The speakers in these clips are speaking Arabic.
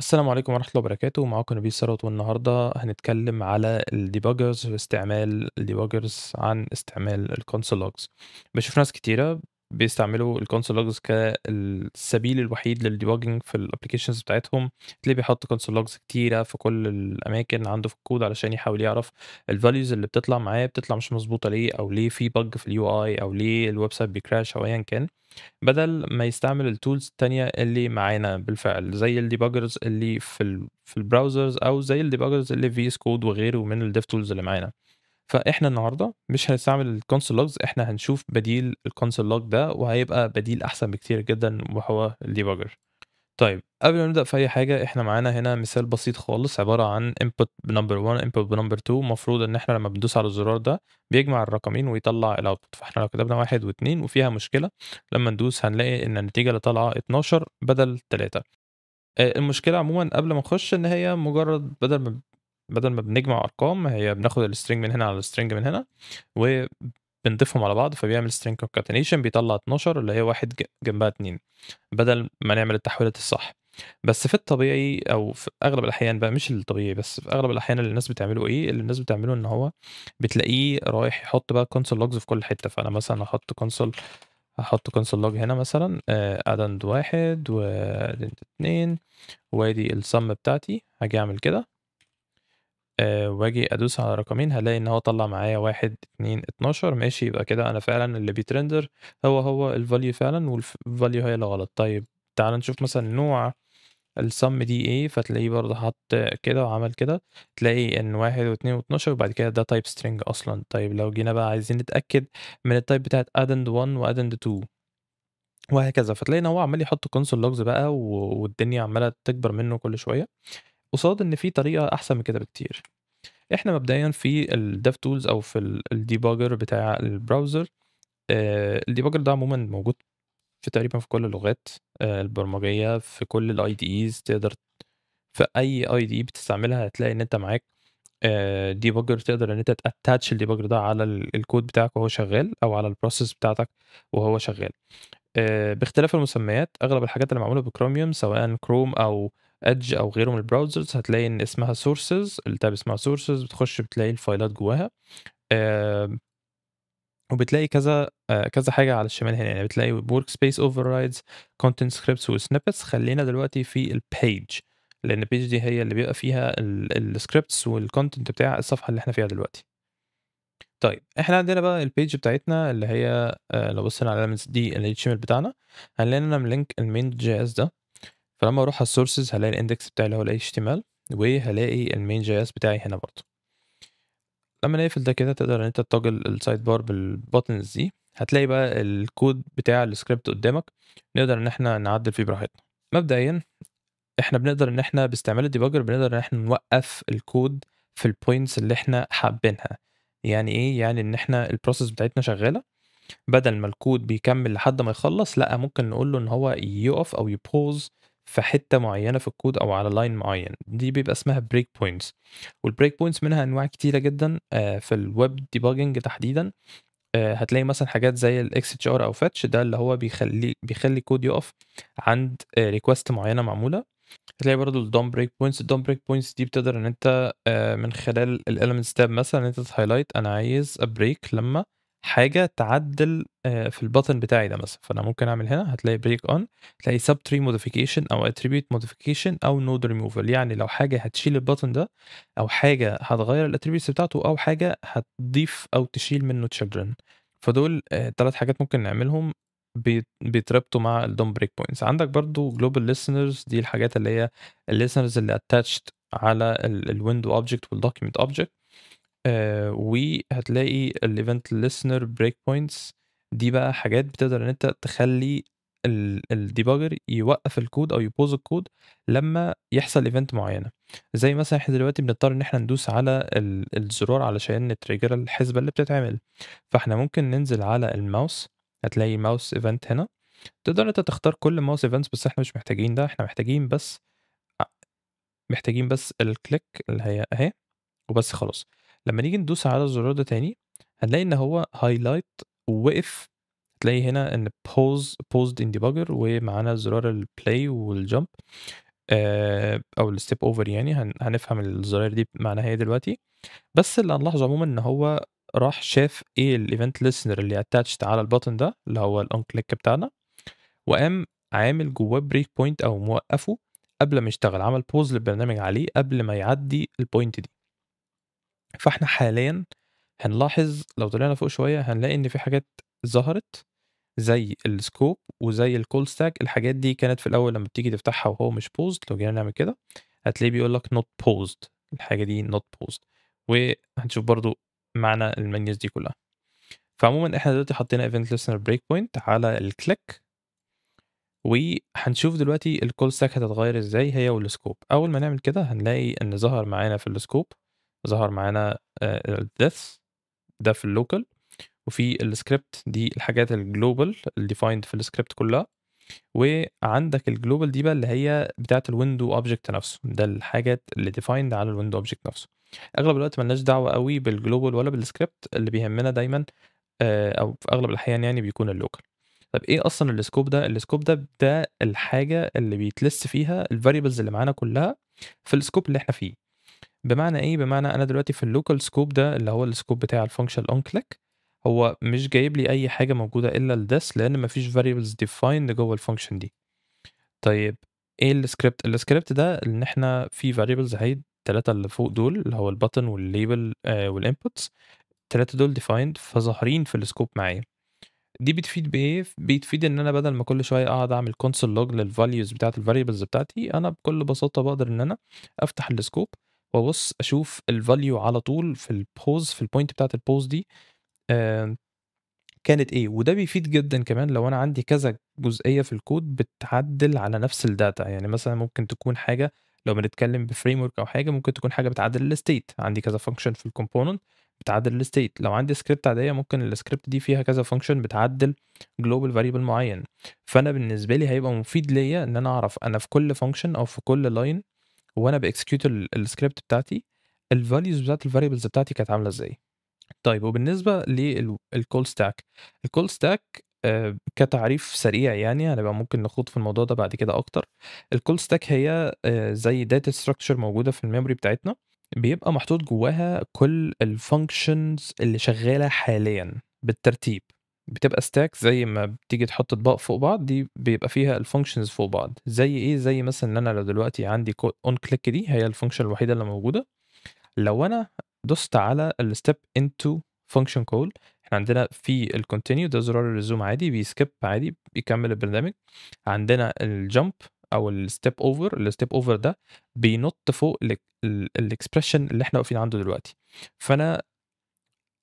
السلام عليكم ورحمة الله وبركاته، معاكم نبيل ثروت، والنهارده هنتكلم على الdebuggers واستعمال الdebuggers عن استعمال الconsole logs. باشوف ناس كتيرة بيستعملوا الconsole logs كالسبيل الوحيد للdebugging في الapplications بتاعتهم، تلاقيه بيحط console logs كتيرة في كل الأماكن عنده في الكود علشان يحاول يعرف الvalues اللي بتطلع معاه بتطلع مش مضبوطة ليه، أو ليه في bug في الUI أو ليه الweb site بيcrash أو أيًا كان. بدل ما يستعمل الtools التانية اللي معانا بالفعل، زي الdebuggers اللي في البراوزرز أو زي الdebuggers اللي في VS Code وغيره من الdev tools اللي معانا. فإحنا النهارده مش هنستعمل الconsole logs، إحنا هنشوف بديل الconsole log ده، وهيبقى بديل أحسن بكتير جدًا وهو الdebugger. طيب قبل ما نبدأ في أي حاجة، إحنا معانا هنا مثال بسيط خالص عبارة عن input بnumber 1 input بnumber 2. المفروض إن إحنا لمّا بندوس على الزرار ده بيجمع الرقمين ويطلّع الoutput. فإحنا لو كتبنا 1 و2 وفيها مشكلة، لمّا ندوس هنلاقي إن النتيجة اللي طالعة 12 بدل 3. المشكلة عمومًا قبل ما نخش إن هي مجرد بدل ما بنجمع أرقام، هي بناخد الstring من هنا على الstring من هنا، وبنضيفهم على بعض فبيعمل string concatenation بيطلّع 12 اللي هي 1 جنبها 2، بدل ما نعمل التحويلات الصح. بس في الطبيعي أو في أغلب الأحيان بقى، مش الطبيعي بس في أغلب الأحيان اللي الناس بتعمله إيه، اللي الناس بتعمله إن هو بتلاقيه رايح يحط بقى console logs في كل حتة. فأنا مثلًا هاحط console log هنا مثلًا addend 1 وaddend 2 وادي الsum بتاعتي، هاجي أعمل كده وآجي أدوس على رقمين هالاقي إن هو طلّع معايا 1، 2، 12 ماشي. يبقى كده أنا فعلًا اللي بيترندر هو الvalue فعلًا الvalue هي اللي غلط. طيب تعالَ نشوف مثلًا نوع الsum دي إيه، فتلاقيه برضه حَط كده وعمل كده، تلاقي إن 1 و2 و12 وبعد كده ده type string أصلًا. طيب لو جينا بقى عايزين نتأكد من الtype بتاعة addend 1 وaddend 2 وهكذا، فتلاقي إن هو عمّال يحط console logs بقى والدنيا عمّالة تكبر منّه كل شوية، قصاد إن في طريقة أحسن من كده بكتير. إحنا مبدئيًا في الdev tools أو في الdebugger بتاع البراوزر. الdebugger ده عمومًا موجود تقريبًا في كل اللغات البرمجية، في كل الIDEs تقدر في أي IDE بتستعملها هتلاقي إن أنت معاك debugger تقدر إن أنت تattach الdebugger ده على الكود بتاعك وهو شغال، أو على الprocess بتاعتك وهو شغال. باختلاف المسميات، أغلب الحاجات اللي معمولة بchromium سواء chrome أو edge أو غيره من البراوزرز هتلاقي إن اسمها sources، الtab اسمها sources، بتخش بتلاقي الفايلات جواها. آآ وبتلاقي كذا حاجة على الشمال هنا، يعني بتلاقي workspace overrides content scripts وsnippets. خلّينا دلوقتي في الpage، لإن الpage دي هي اللي بيبقى فيها الscripts والcontent بتاع الصفحة اللي إحنا فيها دلوقتي. طيب إحنا عندنا بقى الpage بتاعتنا اللي هي لو بصينا على الelements دي الHTML بتاعنا، هنلاقي إن أنا ملينك الmain.js ده. فلمّا أروح على الsources هالاقي الindex بتاعي اللي هو الHTML، وهالاقي الmain.js بتاعي هنا برضه. لمّا نقفل ده كده تقدر إن أنت تtoggle الsidebar بالbuttons دي، هتلاقي بقى الكود بتاع الscript قدّامك، نقدر إن إحنا نعدّل فيه براحتنا. مبدئيًا إحنا بنقدر إن إحنا باستعمال الdebugger بنقدر إن إحنا نوقّف الكود في الpoints اللي إحنا حابينها. يعني إيه؟ يعني إن إحنا الprocess بتاعتنا شغالة، بدل ما الكود بيكمّل لحد ما يخلّص، لأ ممكن نقول له إن هو يُقف أو يpause في حتّة معيّنة في الكود أو على line معيّن، دي بيبقى اسمها break points. والbreak points منها أنواع كتيرة جدًا في الweb debugging تحديدًا. هتلاقي مثلًا حاجات زي الXHR أو fetch ده اللي هو بيخلّي الكود يُقف عند request معيّنة معمولة. هتلاقي برضه الDOM break points، الDOM break points دي بتقدر إن أنت من خلال الelements tab مثلًا إن أنت تhighlight أنا عايز أbreak لمّا حاجة تعدّل في الbutton بتاعي ده مثلًا. فأنا ممكن أعمل هنا هتلاقي break on، هتلاقي subtree modification أو attribute modification أو node removal. يعني لو حاجة هتشيل الbutton ده، أو حاجة هتغيّر الattributes بتاعته، أو حاجة هتضيف أو تشيل منه children. فدول 3 حاجات ممكن نعملهم بيتربطوا مع الDOM break points. عندك برضه global listeners، دي الحاجات اللي هي الlisteners اللي attached على الwindow object والdocument object. وهتلاقي الevent listener breakpoints، دي بقى حاجات بتقدر إن أنت تخلّي الdebugger يوقّف الكود أو يpause الكود لمّا يحصل event معيّنة. زي مثلًا إحنا دلوقتي بنضطر إن إحنا ندوس على الزرار علشان نtrigger الحسبة اللي بتتعمل. فإحنا ممكن ننزل على الmouse، هتلاقي mouse event هنا، تقدر إن أنت تختار كل mouse events، بس إحنا مش محتاجين ده، إحنا أ محتاجين بس الclick اللي هي أهي وبس خلاص. لمّا نيجي ندوس على الزرار ده تاني، هنلاقي إن هو highlight ووقف. هتلاقي هنا إن paused in debugger ومعانا زرار الplay والjump. أو الstep over يعني هنفهم الزراير دي معناها إيه دلوقتي. بس اللي هنلاحظه عمومًا إن هو راح شاف إيه الevent listener اللي attached على الbutton ده اللي هو الon click بتاعنا، وقام عامل جواه break point أو موقّفه قبل ما يشتغل، عمل pause للبرنامج عليه قبل ما يعدّي الpoint دي. فإحنا حاليًا هنلاحظ لو طلعنا فوق شوية هنلاقي إن في حاجات ظهرت زي الscope وزي الcall stack. الحاجات دي كانت في الأول لمّا بتيجي تفتحها وهو مش paused، لو جينا نعمل كده هتلاقيه بيقول لك not paused، الحاجة دي not paused، وهنشوف برضه معنى الmenus دي كلّها. فعمومًا إحنا دلوقتي حطينا event listener breakpoint على الclick، وهنشوف دلوقتي الcall stack هتتغيّر إزاي هي والscope. أول ما نعمل كده هنلاقي إن ظهر معانا في الscope، ظهر معانا this ده في الlocal، وفي الscript دي الحاجات الglobal الdefined في الscript كلّها، وعندك الglobal دي بقى اللي هي بتاعة الwindow object نفسه، ده الحاجات اللي defined على الwindow object نفسه. أغلب الوقت ما لناش دعوة أوي بالglobal ولا بالscript، اللي بيهمنا دايمًا أو في أغلب الأحيان يعني بيكون الlocal. طب إيه أصلًا الscope ده؟ الscope ده الحاجة اللي بيتلِس فيها الvariables اللي معانا كلّها في الscope اللي إحنا فيه. بمعنى إيه؟ بمعنى أنا دلوقتي في الlocal scope ده اللي هو الscope بتاع الfunction onClick، هو مش جايب لي أي حاجة موجودة إلا الDes لإن ما فيش variables defined جوّه الfunction دي. طيب إيه الscript؟ الscript ده إن إحنا في variables أهي ال3 اللي فوق دول اللي هو الbutton والlabel والinputs، ال3 دول defined فظاهرين في الscope معايا. دي بتفيد بإيه؟ بتفيد إن أنا بدل ما كل شوية أقعد أعمل console log للvalues بتاعة الvariables بتاعتي، أنا بكل بساطة باقدر إن أنا أفتح الscope وأبُص أشوف الvalue على طول في الpause في الpoint بتاعة الpause دي آآ كانت إيه. وده بيفيد جدًا كمان لو أنا عندي كذا جزئية في الcode بتعدِّل على نفس الdata، يعني مثلًا ممكن تكون حاجة لو بنتكلم بframework أو حاجة ممكن تكون حاجة بتعدِّل الstate، عندي كذا function في الcomponent بتعدِّل الstate. لو عندي script عادية ممكن الscript دي فيها كذا function بتعدِّل global variable معيّن. فأنا بالنسبة لي هيبقى مفيد ليّا إن أنا أعرف أنا في كل function أو في كل line وأنا باexecute الscript بتاعتي الvalues بتاعة الvariables بتاعتي كانت عاملة إزاي. طيب وبالنسبة الcall stack، الcall stack كتعريف سريع يعني هنبقى ممكن نخوض في الموضوع ده بعد كده أكتر. الcall stack هي زي data structure موجودة في الmemory بتاعتنا، بيبقى محطوط جواها كل الfunctions اللي شغالة حاليًا بالترتيب، بتبقى stack زي ما بتيجي تحط أطباق فوق بعض، دي بيبقى فيها الfunctions فوق بعض. زي إيه؟ زي مثلًا إن أنا لو دلوقتي عندي on click دي هي الfunction الوحيدة اللي موجودة، لو أنا دوست على الstep into function call، إحنا عندنا في الcontinue ده زرار اللزوم عادي بيskip عادي بيكمّل البرنامج، عندنا الjump أو الstep over، الstep over ده بينُط فوق الexpression اللي إحنا واقفين عنده دلوقتي. فأنا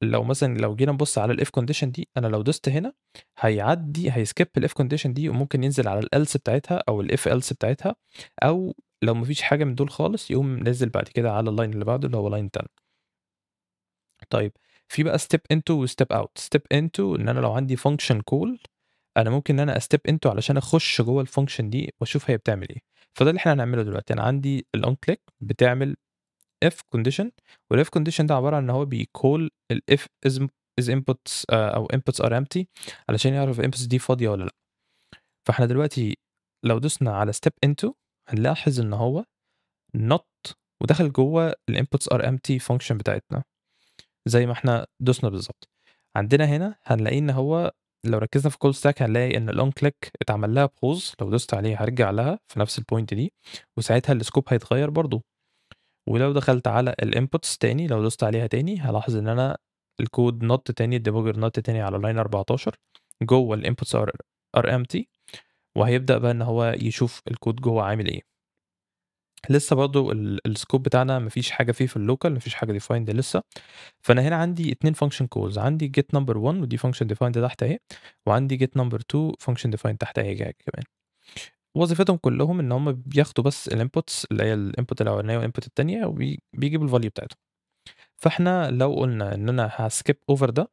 لو مثلًا لو جينا نبُص على الif condition دي، أنا لو دوست هنا هيskip الif condition دي وممكن ينزل على الelse بتاعتها أو الif else بتاعتها، أو لو ما فيش حاجة من دول خالص يقوم نازل بعد كده على الline اللي بعده اللي هو line 10. طيب في بقى step into وstep out. step into إن أنا لو عندي function call أنا ممكن إن أنا أstep into علشان أخش جوّه الfunction دي وأشوف هي بتعمل إيه. فده اللي إحنا هنعمله دلوقتي. أنا عندي الon click بتعمل if condition، والif condition ده عبارة عن إن هو بيcall الif is inputs أو inputs are empty علشان يعرف الinputs دي فاضية والّا لأ. فإحنا دلوقتي لو دوسنا على step into هنلاحظ إن هو نَط ودخل جوّه الinputs are empty function بتاعتنا. زي ما إحنا دوسنا بالضبط. عندنا هنا هنلاقيه إن هو لو ركّزنا في call stack هنلاقي إن الon click اتعمل لها pause، لو دوست عليها هارجع لها في نفس الpoint دي، وساعتها الscope هيتغيّر برضه. ولو دخلت على الinputs تاني لو دوست عليها تاني هالاحظ إن أنا الكود نَط تاني، الdebugger نَط تاني على line 14 جوّه الinputs are empty، وهيبدأ بقى إن هو يشوف الكود جوّه عامل إيه. لسه برضه الscope بتاعنا ما فيش حاجة فيه في الlocal، ما فيش حاجة defined لسه. فأنا هنا عندي 2 function calls، عندي get number one ودي function defined تحت أهي، وعندي get number two function defined تحت أهي كمان. وظيفتهم كلّهم إن هم بياخدوا بس الinputs اللي هي الinput الأولانية والinput التانية بيجيبوا الvalue بتاعتهم. فإحنا لو قُلنا إن أنا هaskip over ده،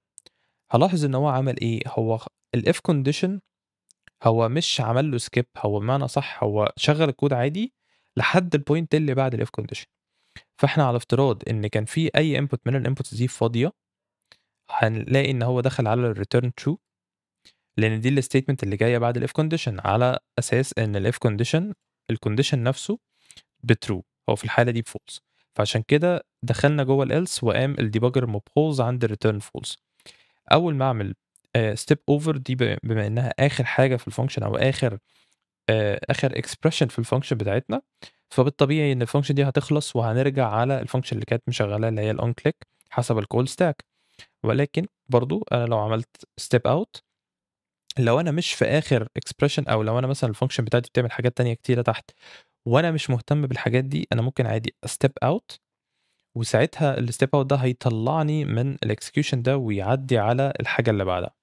هالاحظ إن هو عمل إيه، هو الif condition هو مش عمل له skip، هو بمعنى أصح هو شغّل الكود عادي لحد الpoint اللي بعد الif condition. فإحنا على افتراض إن كان في أي input من الinputs دي فاضية، هنلاقي إن هو دخل على الreturn true، لإن دي الstatement اللي جاية بعد الif condition على أساس إن الif condition الcondition نفسه بtrue، هو في الحالة دي بfalse، فعشان كده دخلنا جوّه الelse وقام الdebugger مبوظ عند الreturn false. أول ما أعمل step over دي بما إنها آخر حاجة في الfunction أو آخر expression في الfunction بتاعتنا، فبالطبيعي إن الfunction دي هتخلص وهنرجع على الfunction اللي كانت مشغّلاه اللي هي الonClick حسب الcall stack. ولكن برضه أنا لو عملت step out، لو أنا مش في آخر expression أو لو أنا مثلًا الfunction بتاعتي بتعمل حاجات تانية كتيرة تحت وأنا مش مهتم بالحاجات دي، أنا ممكن عادي step out، وساعتها الstep out ده هيطلّعني من الexecution ده ويعدّي على الحاجة اللي بعدها.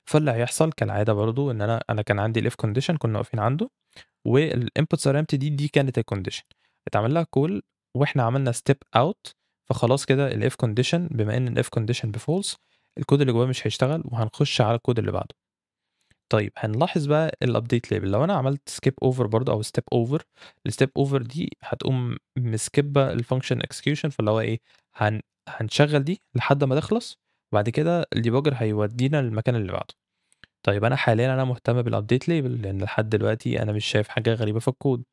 فاللي هيحصل كالعادة برضه إن أنا كان عندي الif condition كنا واقفين عنده، والinputs are empty دي كانت الcondition، اتعمل لها call وإحنا عملنا step out، فخلاص كده الif condition بما إن الif condition بfalse الكود اللي جواه مش هيشتغل وهنخش على الكود اللي بعده. طيب هنلاحظ بقى الupdate label لو أنا عملت skip over برضه أو step over، الstep over دي هتقوم مسكبة الfunction execution، فاللي هو إيه، هنشغّل دي لحد ما تخلص، وبعد كده الdebugger هيودينا للمكان اللي بعده. طيب أنا حاليًا مهتم بالupdate label لإن لحد دلوقتي أنا مش شايف حاجة غريبة في الكود،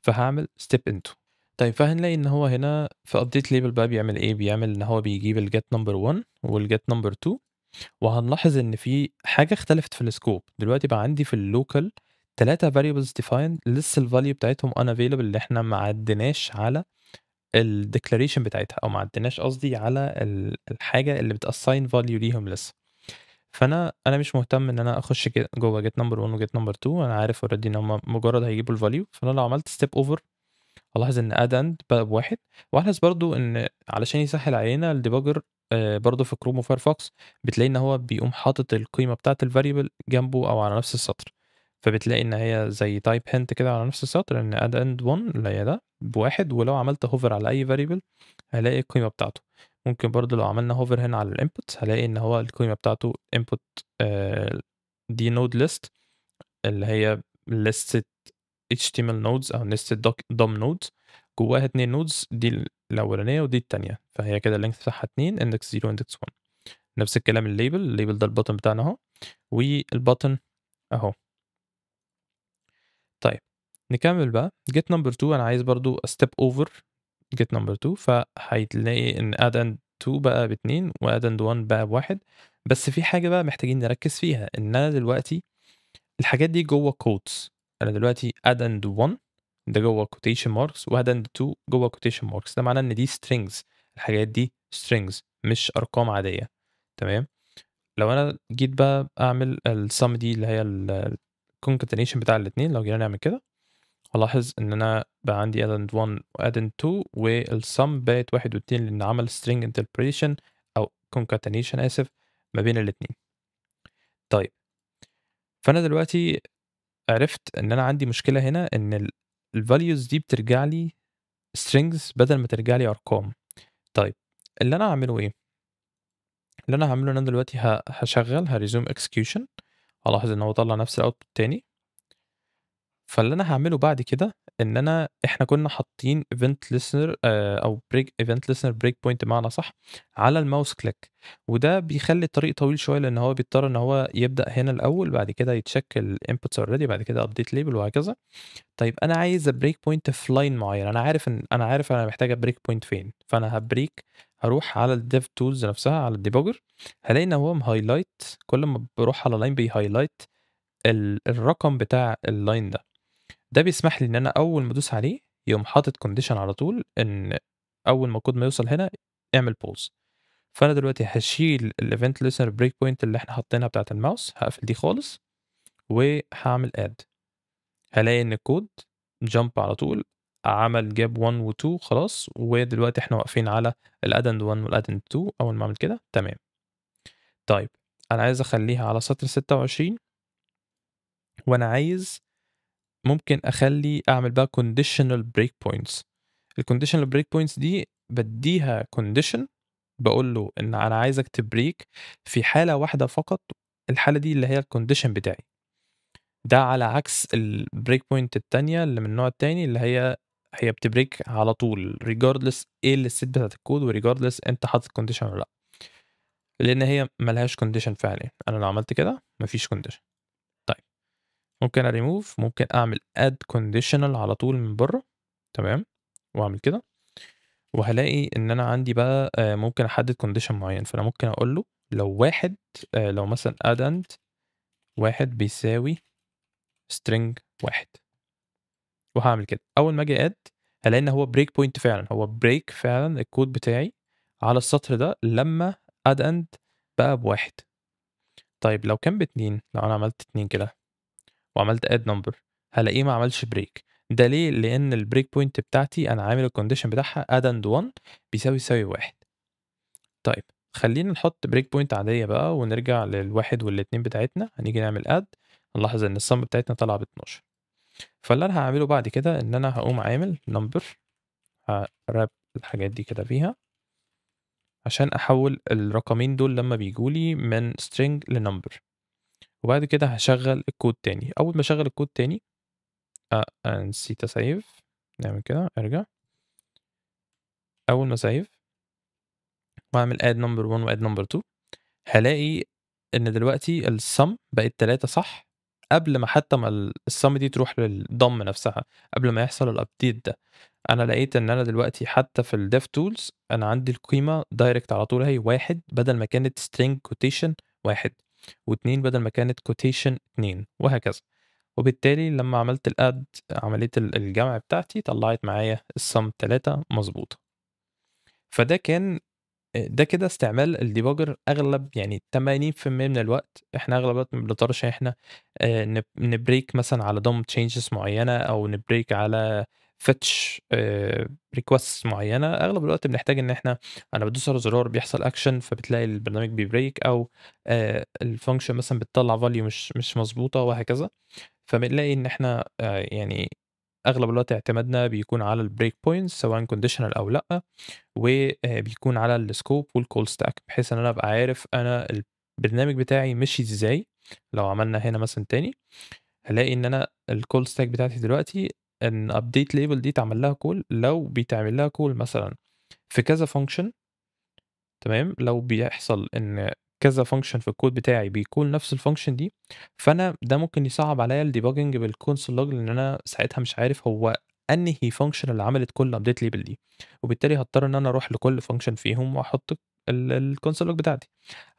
فهاعمل step into. طيب فهنلاقي إن هو هنا في update label بقى بيعمل إيه، بيعمل إن هو بيجيب الget number 1 والget number 2، وهنلاحظ إن في حاجة اختلفت في الscope، دلوقتي بقى عندي في الlocal 3 variables defined لسه الvalue بتاعتهم unavailable، اللي إحنا ما عدّيناش على الdeclaration بتاعتها، أو ما عدّيناش قصدي على الحاجة اللي بتassign value ليهم لسه. فأنا مش مهتم إن أنا أخش جوّه get number 1 وget number 2، أنا عارف already إن هُم مجرد هيجيبوا الvalue، فأنا لو عملت step over هالاحظ إن add end بقى ب1، وهالاحظ برضه إن علشان يسهّل علينا الdebugger برضه في Chrome وFirefox بتلاقي إن هو بيقوم حاطط القيمة بتاعة الvariable جنبه أو على نفس السطر، فبتلاقي إن هي زي type hint كده على نفس السطر إن add end 1 اللي هي ده ب1، ولو عملت hover على أي variable هالاقي القيمة بتاعته. ممكن برضه لو عملنا hover هنا على الinputs هالاقي إن هو القيمة بتاعته input دي node list اللي هي لِستة HTML nodes أو nested DOM nodes جواها 2 nodes، دي الأولانية ودي التانية، فهي كده الlength بتاعها 2 index 0 index 1. نفس الكلام الlabel ده الbutton بتاعنا أهو، والbutton أهو. طيب نكمل بقى get number 2، أنا عايز برضه step over get number 2، فهتلاقي إن add end 2 بقى ب2 وadd end 1 بقى ب1، بس في حاجة بقى محتاجين نركّز فيها، إن أنا دلوقتي الحاجات دي جوّه quotes، أنا دلوقتي add end 1 ده جوّه quotation marks وadd end 2 جوّه quotation marks، ده معناه إن دي strings، الحاجات دي strings مش أرقام عادية، تمام. لو أنا جيت بقى أعمل الsum دي اللي هي الconcatenation بتاع الاتنين، لو جينا نعمل كده هالاحظ إن أنا بقى عندي add end 1 وadd end 2 والsum بقت 1 و2 لإن عمل string interpolation أو concatenation آسف ما بين الاتنين. طيب فأنا دلوقتي عرفت إن أنا عندي مشكلة هنا إن الvalues دي بترجع لي strings بدل ما ترجع لي أرقام. طيب اللي أنا هاعمله إيه، اللي أنا هاعمله إن أنا دلوقتي هاشغّل هaresume execution، هالاحظ إن هو طلّع نفس الoutput تاني. فاللي أنا هاعمله بعد كده إن إحنا كنا حاطين event listener أو event listener break point بمعنى أصح على الmouse click، وده بيخلّي الطريق طويل شوية لإن هو بيضطر إن هو يبدأ هنا الأول، بعد كده يcheck الinputs already، بعد كده update label وهكذا. طيب أنا عايز break point في line معيّن، أنا عارف أنا محتاج أbreak point فين، فأنا هاروح على الdev tools نفسها على الdebugger، هالاقي إن هو مhighlight كل ما باروح على line بيhighlight الرقم بتاع الline ده بيسمح لي إن أنا أول ما أدوس عليه يقوم حاطط condition على طول إن أول ما الكود ما يوصل هنا اعمل pause. فأنا دلوقتي هاشيل الevent listener break point اللي إحنا حاطينها بتاعة الmouse، هاقفل دي خالص وهاعمل add، هالاقي إن الكود jump على طول جاب 1 و2 خلاص، ودلوقتي إحنا واقفين على الadd end 1 والadd end 2 أول ما أعمل كده تمام. طيب أنا عايز أخلّيها على سطر 26، وأنا عايز ممكن أعمل بقى conditional break points. الconditional break points دي بادّيها condition باقول له إن أنا عايزك تبريك في حالة واحدة فقط، الحالة دي اللي هي الcondition بتاعي. ده على عكس الbreak point التانية اللي من النوع التاني اللي هي بتبريك على طول regardless إيه الstate بتاعة الكود وregardless أنت حاطط condition والّا لأ، لإن هي ما لهاش condition فعليًا، أنا لو عملت كده ما فيش condition. طيب ممكن remove، ممكن أعمل add conditional على طول من برّه، تمام، وأعمل كده، وهالاقي إن أنا عندي بقى ممكن أحدد condition معيّن، فأنا ممكن أقول له لو واحد لو مثلًا addend 1 بيساوي string 1 وهاعمل كده، أول ما آجي add هالاقي إن هو break point فعلًا، هو break فعلًا الكود بتاعي على السطر ده لمّا addend بقى ب1. طيب لو كان ب2، لو أنا عملت 2 كده وعملت add number هالاقيه ما عملش break. ده ليه؟ لإن الbreak point بتاعتي أنا عامل الcondition بتاعها addend 1 يساوي 1. طيب خلّينا نحط break point عادية بقى ونرجع لل1 وال2 بتاعتنا، هنيجي نعمل add هنلاحظ إن الsum بتاعتنا طالعة ب12. فاللي أنا هاعمله بعد كده إن أنا هاقوم عامل number هwrap الحاجات دي كده فيها، عشان أحوّل الرقمين دول لمّا بييجوا لي من string لnumber، وبعد كده هاشغّل الكود تاني. أول ما أشغّل الكود تاني نسيت أsave، نعمل كده أرجع، أول ما أsave وأعمل add number 1 وadd number 2 هالاقي إن دلوقتي الsum بقت 3 صح، قبل ما حتى ما الsum دي تروح للضم نفسها، قبل ما يحصل الupdate ده. أنا لقيت إن أنا دلوقتي حتى في الDevTools أنا عندي القيمة direct على طول أهي 1 بدل ما كانت string quotation 1 و2 بدل ما كانت quotation 2 وهكذا. وبالتالي لمّا عملت الadd عملية الجمع بتاعتي طلّعت معايا الsum 3 مضبوطة. فده كان ده كده استعمال الdebugger أغلب يعني 80% من الوقت، إحنا أغلب الوقت ما بنضطرش إن إحنا نbreak مثلًا على DOM changes معيّنة أو نbreak على fetch requests معيّنة، أغلب الوقت بنحتاج إن إحنا أنا بادوس على زرار بيحصل action فبتلاقي البرنامج بيbreak أو الfunction مثلًا بتطلّع value مش مضبوطة وهكذا. فبنلاقي إن إحنا يعني أغلب الوقت اعتمادنا بيكون على الbreak points سواء conditional أو لأ، بيكون على الscope والcall stack بحيث إن أنا أبقى عارف أنا البرنامج بتاعي مشي إزاي. لو عملنا هنا مثلًا تاني، هالاقي إن أنا الcall stack بتاعتي دلوقتي إن update label دي اتعمل لها call لو بيتعمل لها call مثلًا في كذا function، تمام، لو بيحصل إن كذا function في الكود بتاعي بيكون نفس الfunction دي، فأنا ده ممكن يصعّب عليّا الdebugging بالconsole log لإن أنا ساعتها مش عارف هو أنهي function اللي عملت كل update label دي، وبالتالي هاضطر إن أنا أروح لكل function فيهم وأحط الconsole log بتاعتي.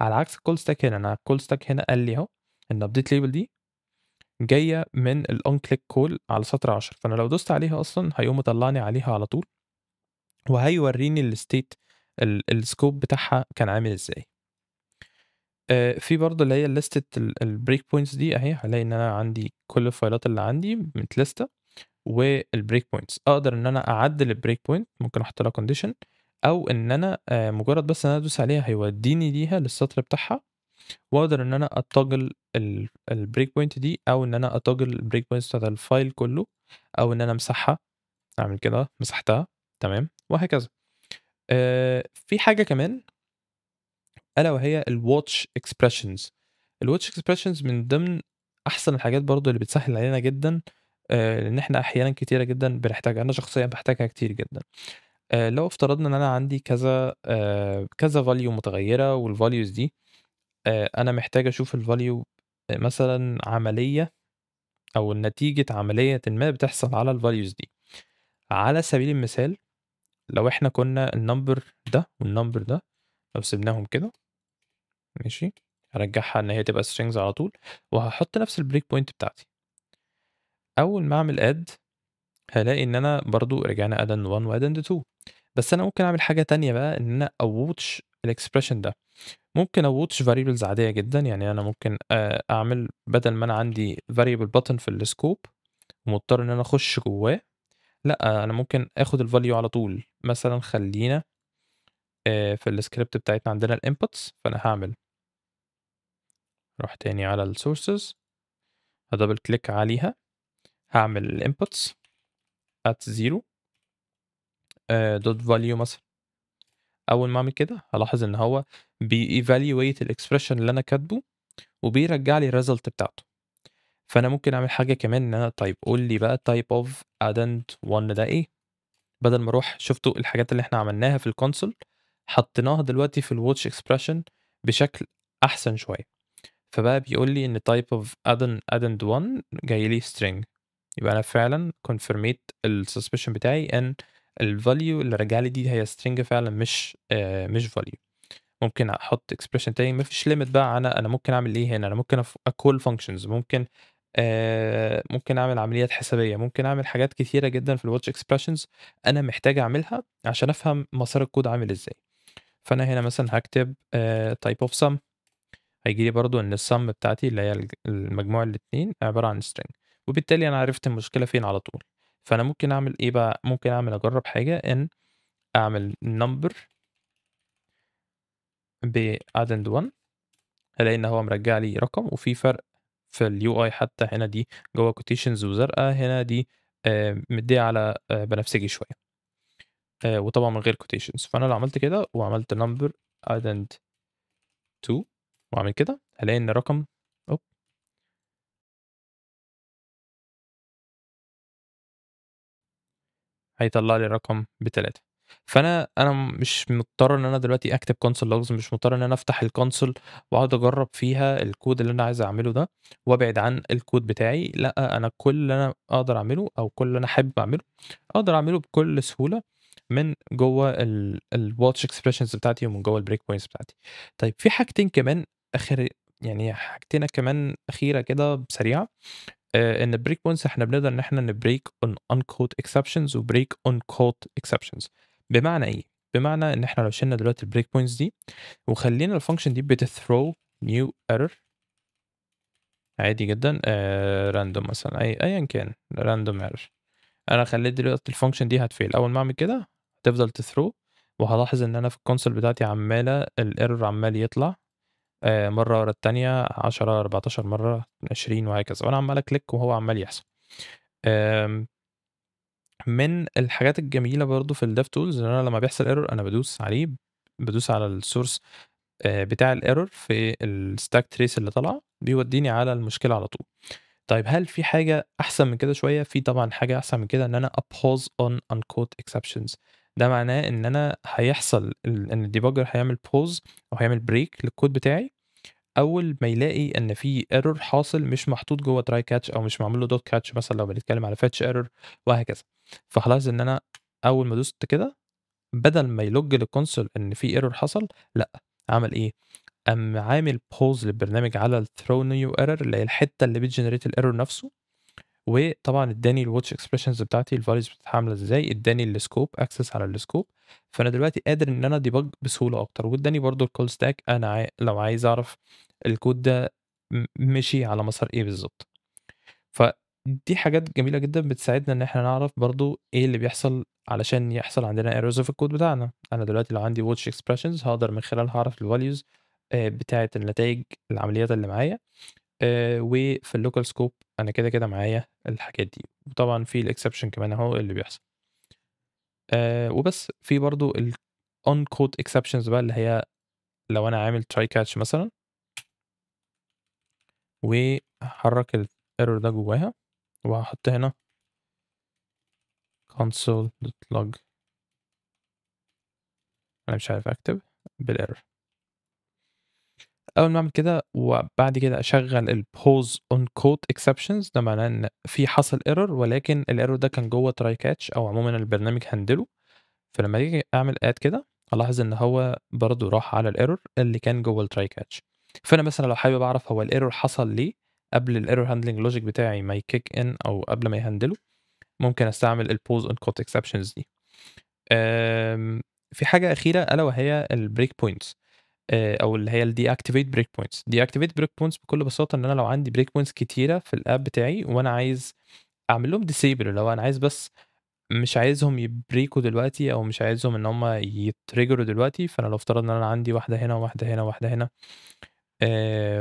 على عكس الcall stack هنا، أنا الcall stack هنا قال لي أهو إن update label دي جاية من الonClick call على سطر 10، فأنا لو دوست عليها أصلًا هيقوم مطلّعني عليها على طول، وهيورّيني الstate الscope بتاعها كان عامل إزاي. في برضه اللي هي لِستة الbreak points دي أهي، هالاقي إن أنا عندي كل الفايلات اللي عندي متلِستة والbreak points، أقدر إن أنا أعدِّل الbreak point، ممكن أحط لها condition أو إن أنا مجرد بس إن أنا أدوس عليها هيوديني ليها للسطر بتاعها، وأقدر إن أنا أtoggle الbreak point دي أو إن أنا أtoggle الbreak points بتاعة الفايل كله، أو إن أنا أمسحها، أعمل كده مسحتها، تمام، وهكذا. في حاجة كمان ألا وهي الwatch expressions. الwatch expressions من ضمن أحسن الحاجات برضه اللي بتسهِّل علينا جدًا، لإن إحنا أحيانًا كتيرة جدًا بنحتاجها، أنا شخصيًا باحتاجها كتير جدًا. لو افترضنا إن أنا عندي كذا value متغيّرة والvalues دي أنا محتاج أشوف الvalue مثلًا عملية أو نتيجة عمليةٍ ما بتحصل على الvalues دي. على سبيل المثال لو إحنا كنا الnumber ده والnumber ده لو سِبناهم كده ماشي، هارجّعها إن هي تبقى strings على طول، وهاحط نفس الbreak point بتاعتي. أول ما أعمل add هالاقي إن أنا برضه رجعنا addend 1 وaddend 2، بس أنا ممكن أعمل حاجة تانية بقى إن أنا أwatch الexpression ده. ممكن أwatch variables عادية جدًا، يعني أنا ممكن أعمل بدل ما أنا عندي variable button في الscope ومضطر إن أنا أخش جواه، لأ، أنا ممكن آخد الvalue على طول. مثلًا خلّينا في الscript بتاعتنا عندنا الinputs، فأنا هاعمل أروح تاني على الsources هadouble click عليها، هاعمل الinputs at 0 dot value مثلًا. أول ما أعمل كده هالاحظ إن هو بيevaluate الexpression اللي أنا كاتبه وبيرجّع لي الresult بتاعته. فأنا ممكن أعمل حاجة كمان إن أنا طيب قُل لي بقى type of addend 1 ده إيه؟ بدل ما أروح شُفتوا الحاجات اللي إحنا عملناها في الconsole حطيناها دلوقتي في الwatch expression بشكل أحسن شوية. فبقى بيقول لي إن type of addend 1 جاي لي string. يبقى أنا فعلًا confirmate الsuspicion بتاعي إن الvalue اللي راجعة لي دي هي string فعلًا مش value. ممكن أحط expression تاني، ما فيش limit بقى. أنا ممكن أعمل إيه هنا، أنا ممكن أcall functions، ممكن أعمل عمليات حسابية، ممكن أعمل حاجات كتيرة جدًا في الwatch expressions أنا محتاج أعملها عشان أفهم مسار الكود عامل إزاي. فأنا هنا مثلًا هاكتب type of sum، هييجي لي برضه إن الsum بتاعتي اللي هي المجموع الاتنين عبارة عن string، وبالتالي أنا عرفت المشكلة فين على طول. فأنا ممكن أعمل إيه بقى، ممكن أجرّب حاجة إن أعمل number بaddend1، هالاقي إن هو مرجّع لي رقم، وفي فرق في الUI حتى. هنا دي جوّه quotations وزرقا، هنا دي مدّية على بنفسجي شوية، وطبعًا من غير quotations. فأنا لو عملت كده وعملت number addend2 وأعمل كده، هالاقي إن الرقم أوب هيطلّع لي الرقم ب3. فأنا مش مضطر إن أنا دلوقتي أكتب console logs، مش مضطر إن أنا أفتح الconsole وأقعد أجرّب فيها الكود اللي أنا عايز أعمله ده، وأبعد عن الكود بتاعي. لأ، أنا كل اللي أنا أقدر أعمله أو كل اللي أنا حابب أعمله، أقدر أعمله بكل سهولة من جوّه الwatch expressions بتاعتي ومن جوّه الbreak points بتاعتي. طيب في حاجتين كمان يعني حاجتين كمان أخيرة كده سريعة. إن الbreak points إحنا بنقدر إن إحنا نbreak on uncaught exceptions وbreak on caught exceptions. بمعنى إيه؟ بمعنى إن إحنا لو شِلنا دلوقتي الbreak points دي وخلّينا الfunction دي بتthrow new error عادي جدًا، random مثلًا، أيًا كان random error. أنا خلّيت دلوقتي الfunction دي هتfail، أول ما أعمل كده هتفضل تthrow، وهالاحظ إن أنا في الconsole بتاعتي عمّالة الerror عمّال يطلع مرّة ورا التانية، 10، 14 مرّة، 20 وهكذا، وأنا عمّال أكليك وهو عمّال يحصل. آمم من الحاجات الجميلة برضه في الdev tools إن أنا لمّا بيحصل error أنا بادوس عليه، بادوس على الsource بتاع الerror في الstack trace اللي طالعة، بيودّيني على المشكلة على طول. طيب هل في حاجة أحسن من كده شوية؟ في طبعًا حاجة أحسن من كده، إن أنا أpause on uncaught exceptions. ده معناه إن أنا هيحصل إن الdebugger هيعمل pause أو هيعمل break للكود بتاعي أول ما يلاقي إن في error حاصل مش محطوط جوّه try catch أو مش معمول له dot catch مثلًا لو بنتكلم على fetch error وهكذا. فهالاحظ إن أنا أول ما دوست كده، بدل ما يلوج للconsole إن في error حصل، لأ، عمل إيه، قام عامل pause للبرنامج على الthrow new error اللي هي الحتة اللي بتgenerate الerror نفسه، وطبعًا ادّاني الwatch expressions بتاعتي الvalues بتاعتها عاملة إزاي، ادّاني الscope access على الscope. فأنا دلوقتي قادر إن أنا debug بسهولة أكتر، وادّاني برضه الcall stack أنا لو عايز أعرف الكود ده مشي على مسار إيه بالضبط. فدي حاجات جميلة جدًا بتساعدنا إن إحنا نعرف برضه إيه اللي بيحصل علشان يحصل عندنا errors في الكود بتاعنا. أنا دلوقتي لو عندي watch expressions هاقدر من خلالها أعرف الvalues بتاعة النتايج العمليات اللي معايا. وفي الlocal scope أنا كده معايا الحاجات دي، وطبعًا في الexception كمان أهو اللي بيحصل. وبس. في برضه uncaught exceptions بقى اللي هي لو أنا عامل try catch مثلًا وهاحرّك الerror ده جواها، وهاحط هنا console.log. أنا مش عارف أكتب بالerror. أول ما أعمل كده وبعد كده أشغّل الpause on caught exceptions، ده معناه إن في حصل error ولكن الerror ده كان جوّه try catch أو عمومًا البرنامج هندله. فلمّا آجي أعمل add كده، هالاحظ إن هو برضه راح على الerror اللي كان جوّه الtry catch. فأنا مثلًا لو حابب أعرف هو الerror حصل ليه قبل الerror handling logic بتاعي ما يkick in أو قبل ما يهندله، ممكن أستعمل الpause on caught exceptions دي. آمم، في حاجة أخيرة ألا وهي الbreak points، أو اللي هي الdeactivate break points. deactivate break points بكل بساطة إن أنا لو عندي break points كتيرة في الapp بتاعي وأنا عايز أعمل لهم disable، اللي هو أنا عايز بس مش عايزهم يبريكوا دلوقتي أو مش عايزهم إن هم يتريجروا دلوقتي. فأنا لو افترضنا إن أنا عندي واحدة هنا وواحدة هنا وواحدة هنا،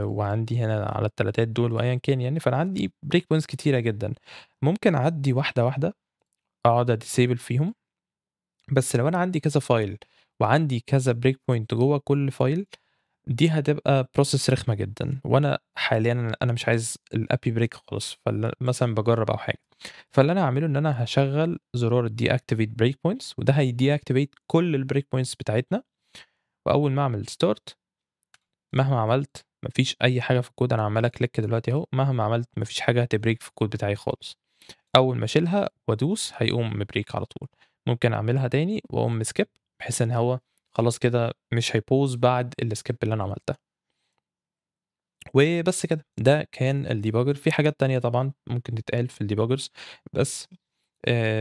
وعندي هنا على التلاتات دول وأيًا كان يعني، فأنا عندي break points كتيرة جدًا. ممكن أعدّي واحدة، واحدة، أقعد أdisable فيهم. بس لو أنا عندي كذا file وعندي كذا break point جوّه كل file، دي هتبقى process رخمة جدًا، وأنا حاليًا أنا مش عايز الApp يبريك خالص، مثلًا باجرّب أو حاجة. فاللي أنا هاعمله إن أنا هاشغّل زرار deactivate break points، وده هيdeactivate كل الbreak points بتاعتنا. وأول ما أعمل start، مهما عملت ما فيش أي حاجة في الكود أنا عمّال أكليك دلوقتي أهو، مهما عملت ما فيش حاجة هتبريك في الكود بتاعي خالص. أول ما أشيلها وأدوس هيقوم مبريك على طول. ممكن أعملها تاني وأقوم skip بحيث إن هو خلاص كده مش هيبوظ بعد الskip اللي أنا عملتها. وبس كده، ده كان الdebugger. في حاجات تانية طبعًا ممكن تتقال في الdebuggers، بس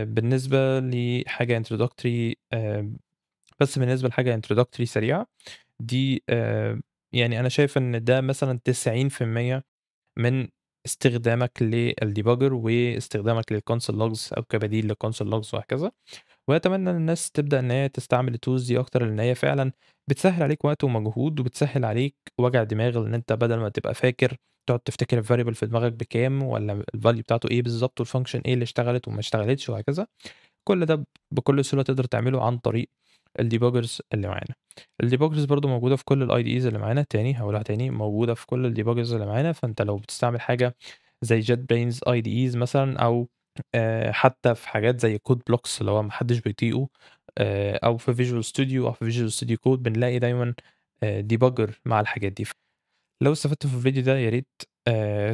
بالنسبة لحاجة introductory بس بالنسبة لحاجة introductory سريعة، دي يعني أنا شايف إن ده مثلًا 90% من استخدامك للdebugger واستخدامك للconsole logs أو كبديل للconsole logs وهكذا. وأتمنى إن الناس تبدأ إن هي تستعمل الtools دي أكتر، لإن هي فعلًا بتسهّل عليك وقت ومجهود، وبتسهّل عليك وجع دماغ، لإن أنت بدل ما تبقى فاكر تقعد تفتكر الvariable في دماغك بكام والّا الvalue بتاعته إيه بالضبط والfunction إيه اللي اشتغلت وما اشتغلتش وهكذا. كل ده بكل سهولة تقدر تعمله عن طريق الdebuggers اللي معانا. الdebuggers برضه موجودة في كل الIDEs اللي معانا، تاني هاقولها تاني، موجودة في كل الdebuggers اللي معانا. فأنت لو بتستعمل حاجة زي JetBrains IDEs مثلًا، أو حتى في حاجات زي CodeBlocks اللي هو ما حدش بيطيقه، أو في Visual Studio أو في Visual Studio Code بنلاقي دايمًا debugger مع الحاجات دي. لو استفدتوا في الفيديو ده يا ريت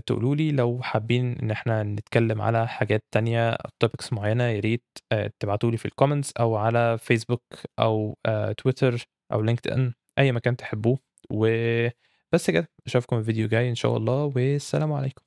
تقولوا لي، لو حابين إن إحنا نتكلم على حاجات تانية أو topics معيّنة يا ريت تبعتوا لي في الcomments أو على فيسبوك أو تويتر أو LinkedIn، أي مكان تحبوه. وبس كده، أشوفكم الفيديو الجاي إن شاء الله، والسلام عليكم.